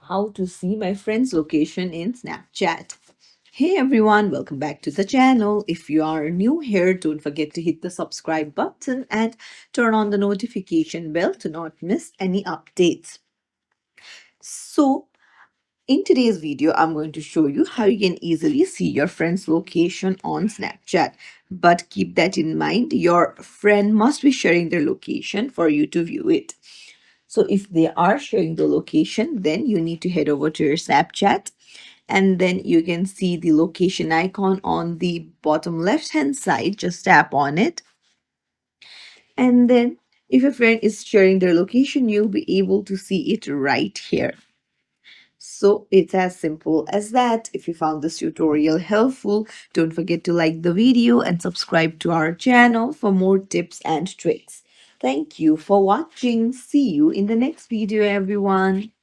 how to see my friend's location in Snapchat. Hey everyone, welcome back to the channel. If you are new here, don't forget to hit the subscribe button and turn on the notification bell to not miss any updates. So, in today's video, I'm going to show you how you can easily see your friend's location on Snapchat. But keep that in mind, your friend must be sharing their location for you to view it. So if they are sharing the location, then you need to head over to your Snapchat and then you can see the location icon on the bottom left hand side. Just tap on it. And then if your friend is sharing their location, you'll be able to see it right here. So it's as simple as that. If you found this tutorial helpful, don't forget to like the video and subscribe to our channel for more tips and tricks. Thank you for watching. See you in the next video, everyone.